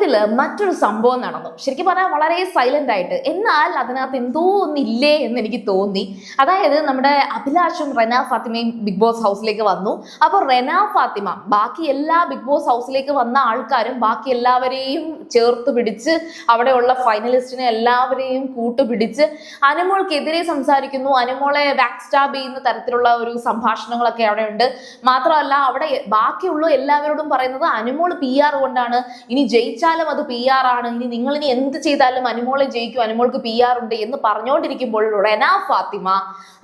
സത്യത്തില് മറ്റൊരു സംഭവം നടന്നു. ശരിക്കും പറഞ്ഞാൽ വളരെ സൈലന്റ് ആയിട്ട്, എന്നാൽ അതിനകത്ത് എന്തോ ഒന്നില്ലേ എന്ന് എനിക്ക് തോന്നി. അതായത് നമ്മുടെ അഭിലാഷും റെന ഫാത്തിമയും ബിഗ് ബോസ് ഹൗസിലേക്ക് വന്നു. അപ്പോൾ റെന ഫാത്തിമ ബാക്കി എല്ലാ ബിഗ് ബോസ് ഹൗസിലേക്ക് വന്ന ആൾക്കാരും ബാക്കി എല്ലാവരെയും ചേർത്ത് പിടിച്ച് അവിടെയുള്ള ഫൈനലിസ്റ്റിനെ എല്ലാവരെയും കൂട്ടുപിടിച്ച് അനുമോൾക്കെതിരെ സംസാരിക്കുന്നു. അനുമോളെ ബാക്ക് സ്റ്റാബ് ചെയ്യുന്ന തരത്തിലുള്ള ഒരു സംഭാഷണങ്ങളൊക്കെ അവിടെ ഉണ്ട്. മാത്രമല്ല അവിടെ ബാക്കിയുള്ള എല്ലാവരോടും പറയുന്നത് അനുമോൾ PR കൊണ്ടാണ്, ഇനി ജയിച്ചാലും അത് PR ആണ്, നിങ്ങൾ ഇനി എന്ത് ചെയ്താലും അനുമോളെ ജയിക്കും, അനുമോൾക്ക് PR ഉണ്ട് എന്ന് പറഞ്ഞുകൊണ്ടിരിക്കുമ്പോൾ റെന ഫാത്തിമ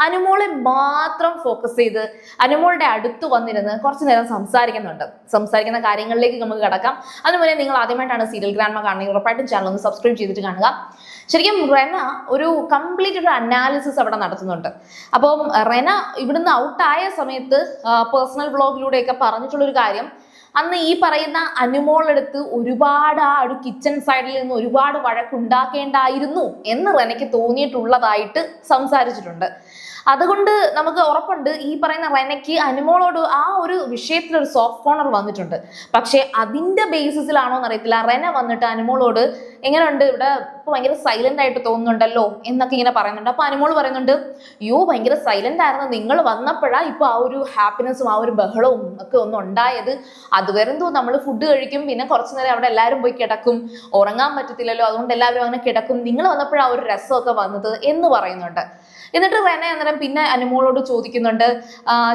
അനുമോളെ മാത്രം ഫോക്കസ് ചെയ്ത് അനുമോളുടെ അടുത്ത് വന്നിരുന്ന് കുറച്ചു നേരം സംസാരിക്കുന്ന കാര്യങ്ങളിലേക്ക് നമുക്ക് കിടക്കാം. അതുപോലെ നിങ്ങൾ ആദ്യമായിട്ടാണ് സീരിയൽ ഗ്രാൻഡ്മ കാണുന്നത്, ഉറപ്പായിട്ടും ചാനൽ ഒന്ന് സബ്സ്ക്രൈബ് ചെയ്തിട്ട് കാണുക. ശരിക്കും റെന ഒരു കംപ്ലീറ്റ് ഒരു അനാലിസിസ് അവിടെ നടത്തുന്നുണ്ട്. അപ്പം റെന ഇവിടുന്ന് ഔട്ടായ സമയത്ത് പേഴ്സണൽ വ്ളോഗിലൂടെയൊക്കെ പറഞ്ഞിട്ടുള്ളൊരു കാര്യം, അന്ന് ഈ പറയുന്ന അനുമോളെടുത്ത് ഒരുപാട് ആ ഒരു കിച്ചൺ സൈഡിൽ നിന്ന് ഒരുപാട് വഴക്കുണ്ടാക്കേണ്ടായിരുന്നു എന്ന് റെനയ്ക്ക് തോന്നിയിട്ടുള്ളതായിട്ട് സംസാരിച്ചിട്ടുണ്ട്. അതുകൊണ്ട് നമുക്ക് ഉറപ്പുണ്ട് ഈ പറയുന്ന റെനയ്ക്ക് അനുമോളോട് ആ ഒരു വിഷയത്തിൽ ഒരു സോഫ്റ്റ് കോർണർ വന്നിട്ടുണ്ട്. പക്ഷെ അതിന്റെ ബേസിസിലാണോ എന്നറിയത്തില്ല, റെന വന്നിട്ട് അനുമോളോട് എങ്ങനെയുണ്ട് ഇവിടെ ഇപ്പൊ ഭയങ്കര സൈലന്റ് ആയിട്ട് തോന്നുന്നുണ്ടല്ലോ എന്നൊക്കെ ഇങ്ങനെ പറയുന്നുണ്ട്. അപ്പൊ അനുമോൾ പറയുന്നുണ്ട്, ഭയങ്കര സൈലന്റ് ആയിരുന്നു, നിങ്ങൾ വന്നപ്പോഴാ ഇപ്പൊ ആ ഒരു ഹാപ്പിനെസ്സും ആ ഒരു ബഹളവും ഒക്കെ ഒന്നും ഉണ്ടായത്. അതുവരെ എന്തോ നമ്മൾ ഫുഡ് കഴിക്കും, പിന്നെ കുറച്ചു നേരം അവിടെ എല്ലാവരും പോയി കിടക്കും, ഉറങ്ങാൻ പറ്റത്തില്ലല്ലോ, അതുകൊണ്ട് എല്ലാവരും അങ്ങനെ കിടക്കും, നിങ്ങൾ വന്നപ്പോഴാ ഒരു രസമൊക്കെ വന്നത് എന്ന് പറയുന്നുണ്ട്. എന്നിട്ട് റെന അന്നേരം പിന്നെ അനുമോളോട് ചോദിക്കുന്നുണ്ട്,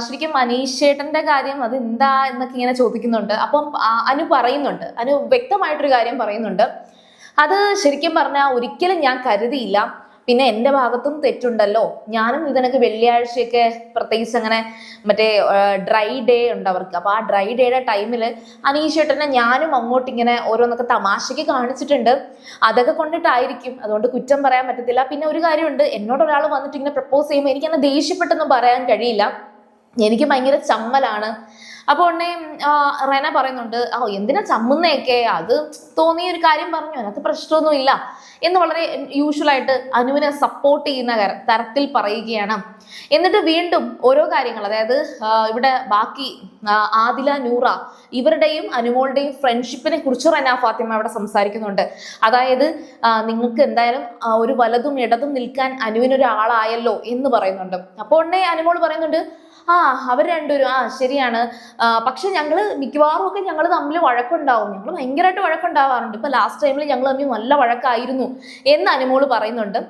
ശരിക്കും മനീഷ് ചേട്ടന്റെ കാര്യം അത് എന്താ എന്നൊക്കെ ഇങ്ങനെ ചോദിക്കുന്നുണ്ട്. അപ്പം അനു വ്യക്തമായിട്ടൊരു കാര്യം പറയുന്നുണ്ട്, അത് ശരിക്കും പറഞ്ഞാൽ ഒരിക്കലും ഞാൻ കരുതിയില്ല, പിന്നെ എൻ്റെ ഭാഗത്തും തെറ്റുണ്ടല്ലോ, ഞാനും ഇതിനൊക്കെ വെള്ളിയാഴ്ചയൊക്കെ പ്രത്യേകിച്ച് അങ്ങനെ മറ്റേ ഡ്രൈ ഡേ ഉണ്ട് അവർക്ക്. അപ്പോൾ ആ ഡ്രൈ ഡേയുടെ ടൈമിൽ അനീഷ് ചേട്ടനെ ഞാനും അങ്ങോട്ട് ഇങ്ങനെ ഓരോന്നൊക്കെ തമാശയ്ക്ക് കാണിച്ചിട്ടുണ്ട്, അതൊക്കെ കൊണ്ടിട്ടായിരിക്കും, അതുകൊണ്ട് കുറ്റം പറയാൻ പറ്റത്തില്ല. പിന്നെ ഒരു കാര്യമുണ്ട്, എന്നോട് ഒരാൾ വന്നിട്ട് ഇങ്ങനെ പ്രപ്പോസ് ചെയ്യുമ്പോൾ എനിക്ക് എന്നെ ദേഷ്യപ്പെട്ടൊന്നും പറയാൻ കഴിയില്ല, എനിക്ക് ഭയങ്കര ചമ്മലാണ്. അപ്പോൾ ഉടനെ റെന പറയുന്നുണ്ട്, എന്തിനാ ചമ്മുന്നയൊക്കെ, അത് തോന്നിയ ഒരു കാര്യം പറഞ്ഞു, അതിനകത്ത് പ്രശ്നമൊന്നും ഇല്ല എന്ന് വളരെ യൂഷ്വലായിട്ട് അനുവിനെ സപ്പോർട്ട് ചെയ്യുന്ന തരത്തിൽ പറയുകയാണ്. എന്നിട്ട് വീണ്ടും ഓരോ കാര്യങ്ങൾ, അതായത് ഇവിടെ ബാക്കി ആദില, നൂറ ഇവരുടെയും അനുമോളുടെയും ഫ്രണ്ട്ഷിപ്പിനെ കുറിച്ച് റെന ഫാത്തിമ അവിടെ സംസാരിക്കുന്നുണ്ട്. അതായത് നിങ്ങൾക്ക് എന്തായാലും ഒരു വലതും ഇടതും നിൽക്കാൻ അനുവിനൊരാളായല്ലോ എന്ന് പറയുന്നുണ്ട്. അപ്പോൾ ഉടനെ അനുമോൾ പറയുന്നുണ്ട്, അവർ രണ്ടുപേരും ശരിയാണ്, പക്ഷെ ഞങ്ങൾ മിക്കവാറും ഒക്കെ ഞങ്ങൾ തമ്മിൽ വഴക്കുണ്ടാവും, ഞങ്ങൾ ഭയങ്കരമായിട്ട് വഴക്കുണ്ടാവാറുണ്ട്, ഇപ്പൊ ലാസ്റ്റ് ടൈമിൽ ഞങ്ങൾ തമ്മിൽ നല്ല വഴക്കായിരുന്നു എന്ന് അനുമോൾ പറയുന്നുണ്ട്.